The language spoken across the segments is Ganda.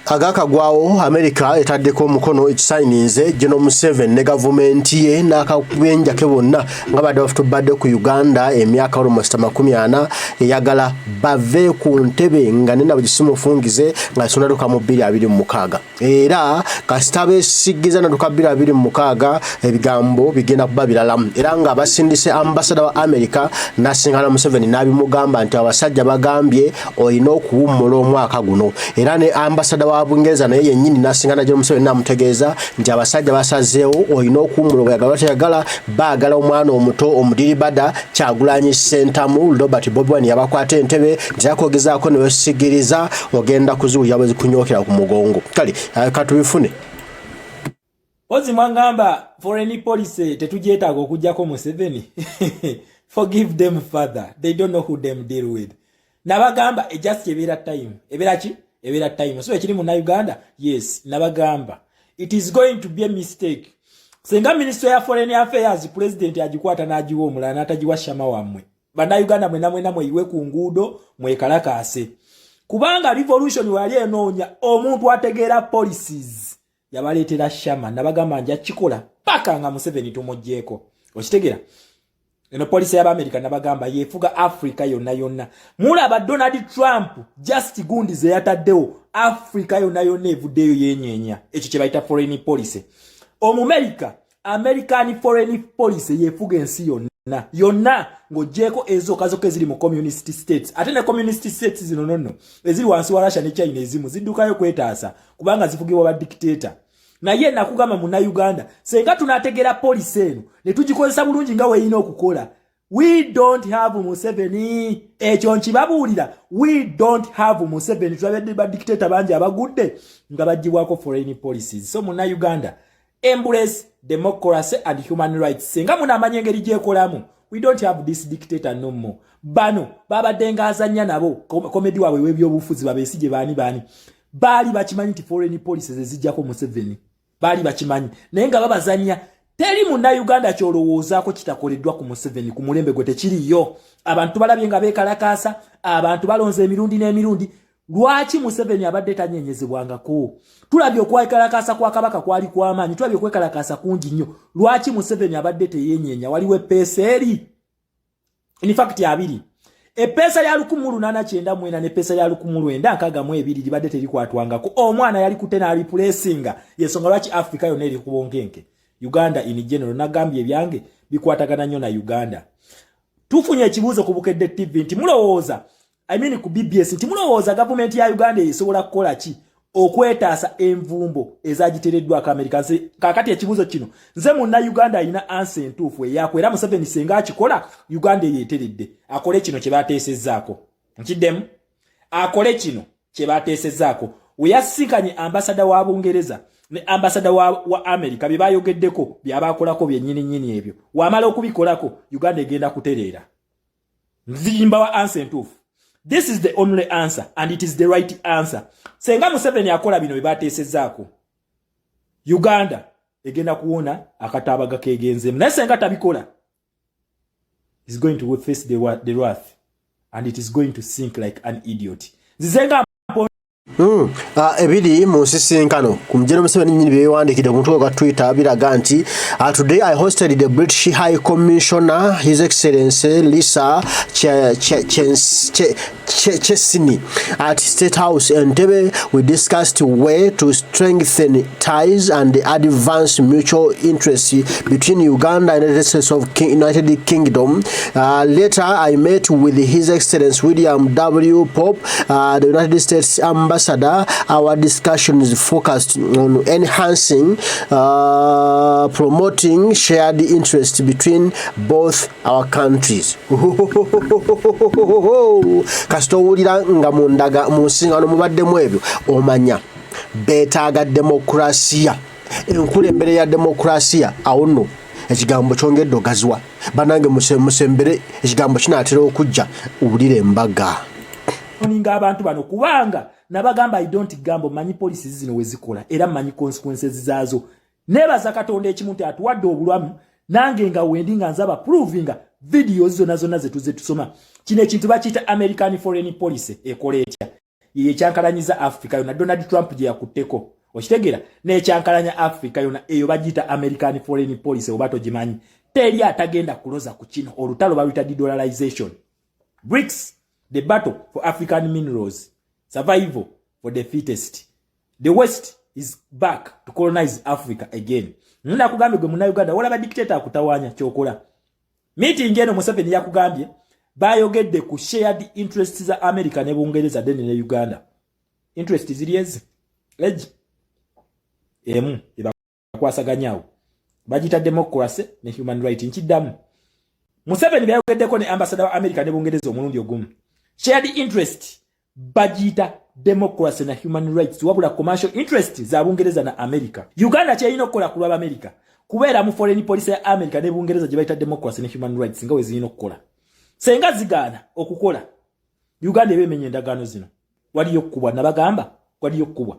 Agakagwawo America etaddeko omukono ekisayininze Ndagano Museveni ne gavumenti ye n'akabenja ke bonna nga badde bafutubadde ku Uganda emyaka almost 40 eyagala bave ku ntebe nga nena bugisimufungize nga sunnaduka mu 2026 era kasita besiggiza naduka 2026 ebigambo bigenda kuba biralamu era nga basindise ambassador wa America nasingana Museveni n'abimugamba nti abasajja bagambye olina okuwummula omwaka guno era ne ambassador wa Bungereza naye yennyini nasingana Ndagano Museveni namutegeeza nti abasajja basazeewo olina okuwummula bweyagala batayagala baagala omwana omuto omudiribada Kyagulanyi Ssentamu Robert Bobi Wine yabakwata entebe ntiyakogezaako ne wesigiriza ogenda kuziwulira bwe zikunyokera ku mugongo kale katubifune Ozi mwangamba foreign policy tetujeetaaga okujjako Museveni forgive them father they don't know who them deal with nabagamba just ebeera time ebeera ki ebeera time so ekiri mu Uganda yes nabagamba it is going to be a mistake senga minister ya foreign affairs president ajikwata n'ajiwa omulala n'atajiwa shama wammwe Bannayuganda mwena iwe ku nguudo mwekalakaase kubanga revolution wali enoonya omuntu ategeera policies yabaleetera shama nabagamba nja kikola paka nga Museveni tumujjeeko okitegeera eno policy ya America nabagamba yefuga Africa yonna mulaba Donald Trump just gundi ze yataddewo Africa yonna evuddeyo yenyeenya ekyo kye bayita foreign policy American foreign policy yefuga ensi yonna ng'ogyeko ezo kazoke ziri mu communist states ate ne communist states zino nonno eziri wansi wa Russia ne China ezimu ziddukayo kwetaasa kubanga zifugibwa ba dictator naye nakugamba mu Uganda senga tunategera policy eno ne tugikozesa bulungi nga weyina okukola we don't have Museveni ekyo nkibabuulira we don't have Museveni tulabedde ba dictator bangi abagudde nga bagibwako foreign policies so mu Uganda embrace democracy and human rights senga munamanya engeri gyekolamu we don't have this dictator no more bano babadde nga azanya nabo komedi waabwe w'ebyobufuzi babesije baani baali bakimanyi nti foreign policies ezijjako Museveni baali bakimanyi naye nga babazanya teri mu Uganda kyolowoozaako kitakoleddwa ku Museveni ku mulembe gwe tekiriyo abantu balabye nga beekalakaasa abantu balonze emirundi n'emirundi lwaki Museveni abadde tanyenyezebwangako tulabye okwekalakaasa kwa kabaka kwali kw'amaanyi tulabye okwekalakaasa kungi nnyo lwaki Museveni abadde teyenyeenya waliwo epeesa eri in fact abiri epeesa ya 1894 n'epeesa ya 1962 libadde terikwatwangako omwana yali kutena replacinga yensonga lwaki Africa yonna eri ku bonkenke Uganda in general nagambye ebyange bikwatagana nnyo na Uganda tufunye ekibuuzo ku Bukedde TV nti mulowooza ku BBS nti mulowooza government ya Uganda esobola kukola ki okwetaasa envumbo ezagitereddwako America kakati ekibuuzo kino nze munna Uganda alina answer entuufu eyako era Museveni senga akikola Uganda yeeteredde akole kino kye baateesezzaako nkiddemu akole kino kye baateesezzaako weyasinkanye ambasada wa Bungereza ne ambasada wa America bye bayogeddeko byabaakolako byennyini ebyo wamala okubikolako Uganda egenda kutereera nzimba wa answer entuufu. This is the only answer and it is the right answer. Senga Museveni akola bino bibateesezzaako Uganda egenda kuwona akataabaga kegenzemu naye senga tabikola is going to face the wrath and it is going to sink like an idiot. Zizenga ebiri mu nsisinkano ku Ndagano Museveni nyinyi byewandiikidde ku mutwe gwa Twitter biraga nti today I hosted the British High Commissioner His Excellency Lisa Chesney at State House Entebbe. We discussed way to strengthen ties and advance mutual interests between Uganda and the United States of United Kingdom. Later I met with His Excellency William W. Pope, the United States Ambassador. Our discussion is focused on enhancing, promoting shared interest between both our countries. Kasitowulira nga mundaga musingano mubadde mwebyo omanya beetaaga demokrasiya enkulembere ya demokrasiya awo nno ekigambo kyongedde ogazwa banange musembere ekigambo kinaatera okujja ubulire embaga oninga abantu bano kubanga nabagamba I don't gambo manyi policies zino wezikola era manyi consequences zaazo nebaza Katonda ekimu nti atuwadde obulwamu nange nga wendi nga nzaba provinga videos zonna zetuze tusoma kino ekintu bakiyita American foreign policy ekola etya ye kyankalanyiza Africa yona Donald Trump je yakutteko okitegera ne kyankalanya Africa yona eyo bagita American foreign policy obato jimanyi teri atagenda kuloza ku kino olutalo balita de-dollarization. BRICS, the battle for African minerals, survival for the fittest. The West is back to colonize Africa again. Nuna kugambye gwe muna Uganda wala ba dictator akutawanya kyokola. Meeting eno Museveni yakugambye bayogedde ku shared interests za America ne Bungereza deni ne Uganda. Interest ziriezi edge ebakwasaganyaawo bagita democracy ne human right nkidamu. Museveni bayogeddeko ne ambassador wa America ne Bungereza omulundi ogumu. Shared interest bagita democracy na human rights wabula commercial interest za Bungereza na America. Uganda kyeyina okukola ku lwa America kubeera mu foreign policy ya America ne Bungereza gye bayita democracy na human rights nga weziyina okukola. Senga zigaana okukola Uganda ebemenye endagaano zino waliyo kubwa nabagamba waliyo kubwa.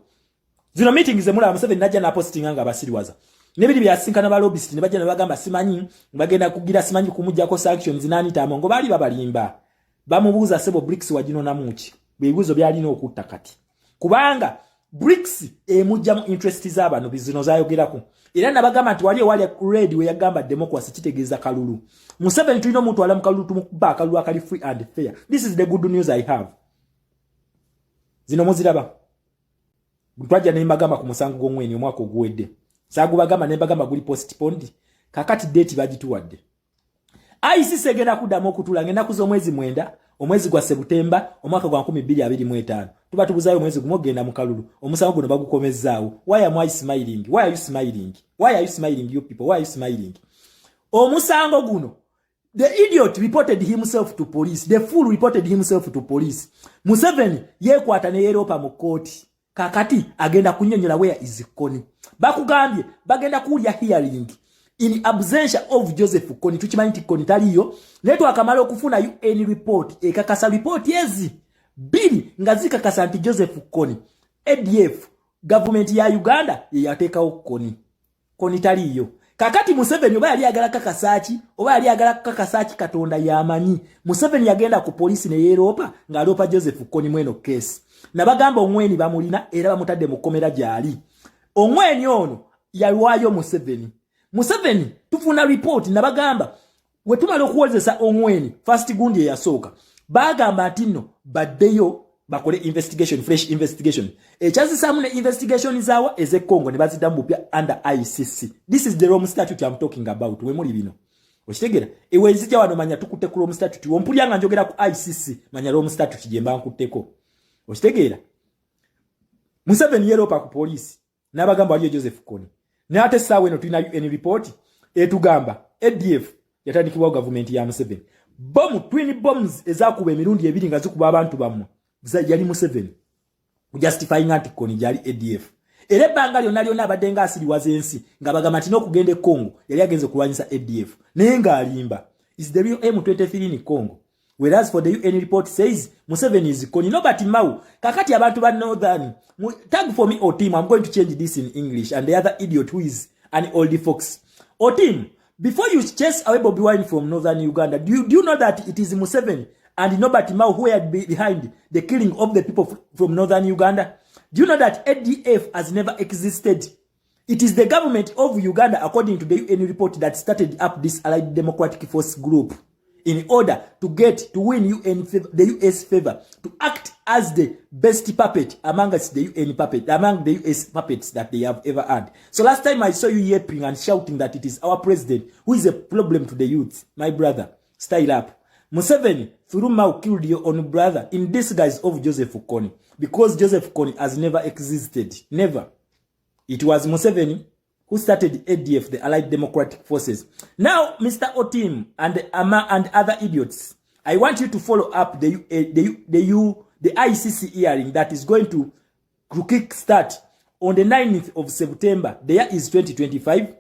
Zino meetings zemula Museveni najja na posting nga abasiriwaza. Nebiri byasinkana ba lobbyist ne bajja nabagamba simanyi bagenda kugira simanyi kumujjako sanctions nani tamongo bali babalimba. Bamubuuza sebo BRICS wajino namuki. Bibuzo byalina okutta kati. Kubanga BRICS emujja mu interest z'abantu bizino zayogerako. Era nabagamba nti wali red we yagamba democracy kitegeeza kalulu. Museveni tulino omuntu ala mu kalulu tumukuba kalulu akali free and fair. This is the good news I have. Zino muziraba. Twajja ne mbagamba ku musango gw'omweni omwaka oguwedde. Sagubagamba ne mbagamba guli postponed. Kakati date bagituwadde. ICC egenda kuddamu okutula ngenda kuzo omwezi mwenda omwezi gwa September omwaka gwa 2025 tuba tubuzayo omwezi gumo genda mu kalulu omusango guno bagukomezzaawo. Why am I smiling? Why are you smiling? Why are you smiling, you people? Why are you smiling? Omusango guno, the idiot reported himself to police. The fool reported himself to police. Museveni yekwata ne Europa mu koti. Kakati agenda kunyonyola where is Kony. Bakugambye bagenda kulya hearing in absentia of Joseph Kony. Tukimanyi nti Kony taliyo netu akamala okufuna UN report ekakasa report yezi bili nga zikakasa nti Joseph Kony ADF government ya Uganda yateekawo Kony taliyo. Kakati Museveni oba yali agala kakasaaki oba yali agala kakasaaki Katonda yamanyi. Museveni yagenda ku police ne Europa nga alopa Joseph Kony mweno case. Nabagamba omweni bamulina era bamutadde mu komera gyali. Omweni ono yalwayo Museveni tufuna report nabagamba wetumala okuwozesa omweni first gundi yasooka bagamba ati nno baddeyo bakole investigation, fresh investigation. Ekyazisaamu ne investigation zaawa eze Congo ne baziddamu bupya under ICC. This is the Rome statute I'm talking about. We muli bino okitegera ewezija wano manya tukutte ku Rome statute wompulya nga njogera ku ICC manya Rome statute gye mba nkutteko okitegera. Museveni yeropa ku police n'abagamba waliyo Joseph Kony ne ate saawa eno tulina UN report etugamba ADF yatandikibwa government ya Museveni. Twin bombs ezakuba emirundi ebiri nga zikuba abantu bamwe yali Museveni justifying anti Kony yali ADF. Era ebbanga lyonna abadde nga asiriwaza ensi nga bagamba nti n'okugenda e Congo yali agenze kulwanyisa ADF naye nga alimba. Is the real M23 in Congo? Whereas for the UN report says Museveni is Kony. Nobody mau. Kakati abantu ba northern. Tag for me Otim. I'm going to change this in English. And the other idiot who is an oldie fox. Otim, before you chase away Bobi Wine from northern Uganda, do you know that it is Museveni and nobody mau who had behind the killing of the people from northern Uganda? Do you know that ADF has never existed? It is the government of Uganda, according to the UN report, that started up this Allied Democratic Force group in order to win the US favor, to act as the best puppet among the US puppets that they have ever had. So last time I saw you yapping and shouting that it is our president who is a problem to the youth. My brother, style up. Museveni, through Mao, killed your own brother in disguise of Joseph Kony, because Joseph Kony has never existed. Never. It was Museveni who started ADF, the Allied Democratic Forces. Now, Mr. Otim and other idiots, I want you to follow up the ICC hearing that is going to kick start on the 9th of September. The year is 2025.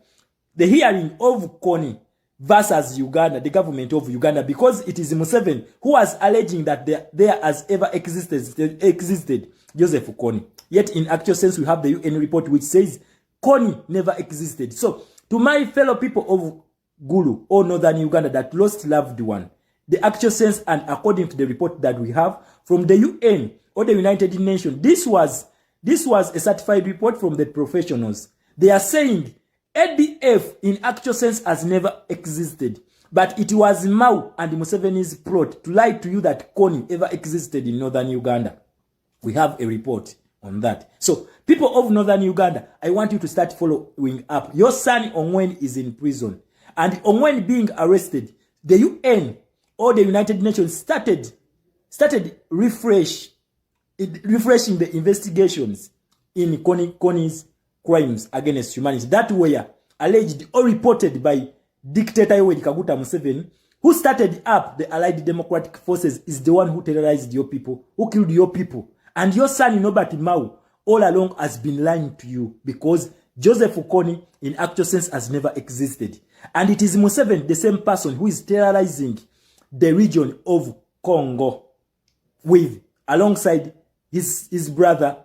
The hearing of Kony versus Uganda, the government of Uganda, because it is Museveni who was alleging that there has ever existed Joseph Kony. Yet in actual sense, we have the UN report which says Kony never existed. So, to my fellow people of Gulu or northern Uganda that lost loved one, the actual sense and according to the report that we have from the UN or the United Nations. This was a certified report from the professionals. They are saying ADF in actual sense has never existed. But it was Mao and Museveni's plot to lie to you that Kony ever existed in northern Uganda. We have a report on that. So, people of northern Uganda, I want you to start following up. Your son Ongwen is in prison. And Ongwen being arrested, the UN or the United Nations started refreshing the investigations in Kony's crimes against humanity. That were alleged or reported by Dictator Yoweri Kaguta Museveni, who started up the Allied Democratic Forces, is the one who terrorized your people, who killed your people. And your son, Nobati Mao, all along has been lying to you because Joseph Kony, in actual sense, has never existed. And it is Museveni, the same person, who is terrorizing the region of Congo alongside his brother,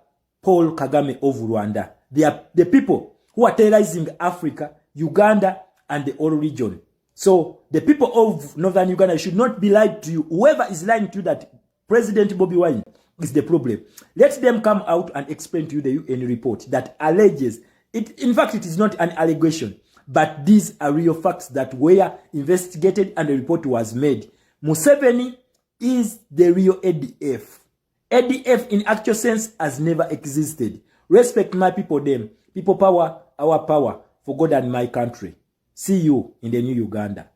Paul Kagame of Rwanda. They are the people who are terrorizing Africa, Uganda, and the whole region. So the people of northern Uganda should not be lied to you. Whoever is lying to you that President Bobi Wine is the problem, let them come out and explain to you the UN report that alleges it. In fact, it is not an allegation, but these are real facts that were investigated and a report was made. Museveni is the real ADF. ADF in actual sense has never existed. Respect my people, them. People power, our power, for God and my country. See you in the new Uganda.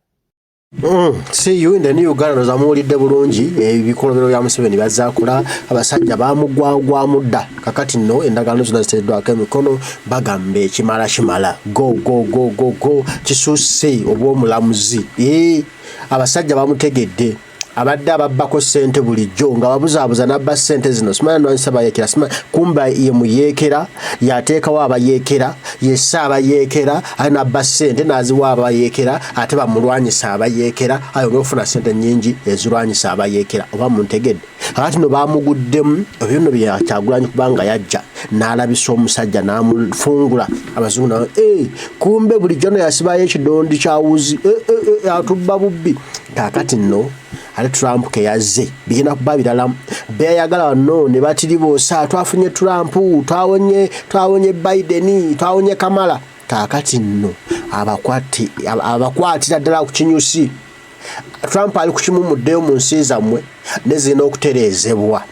See you in the new Uganda. Zamulidde bulungi ebikolobero bya Museveni bazakula abasajja bamugwagwa mudda kakati nno endagaano zonna ziteeddwako emikono bagambe ekimala go kisusse obw'omulamuzi abasajja bamutegedde abadde ababbako ssente bulijjo nga babuzaabuza n'abba ssente zino simanya nwanisa bayeekera kumba ye muyeekera yateekawo abayeekera yessa abayeekera ali n'abba ssente n'aziwa abayeekera ate bamulwanyisa abayeekera ayongera okufuna ssente nnyingi ezirwanyisa abayeekera oba muntegedde kakati no baamuguddemu ebyo nno byakyagulanyi kubanga yajja n'alabisa omusajja n'amufungula abazungu nawe kumbe bulijjo no yasibayo ekidondi kyawuzi atubba bubbi kakati nno ale Trump ke yazze bigenda kuba birala beyagala no ne batiribosa twafunye Trump twawonye Biden twawonye Kamala kakati nno abakwatira ddala ku kinyusi Trump ali kukimumuddeyo mu nsi zammwe nezina okutereezebwa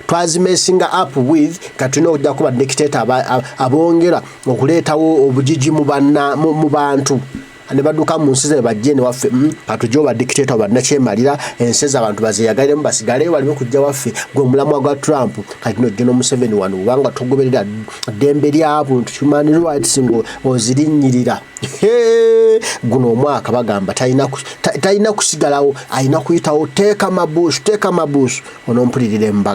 twazimesinga up with katuna okujja kuba dictator abongera okuleetawo obujiji mu bantu ne baduka mu nsi ze bajje ne waffe katujo ba dictator bannakyemalira enseza abantu bazeyagalemu basigale waliwo kujja waffe gwe mulamwa gwa Trump kati no Ndagano Museveni wano ubanga tugoberera dembe ly'abuntu human rights ngo ozirinnyirira guno omwaka bagamba talina kusigalawo ayina kuyitawo teeka mabusu onompulirire mbaga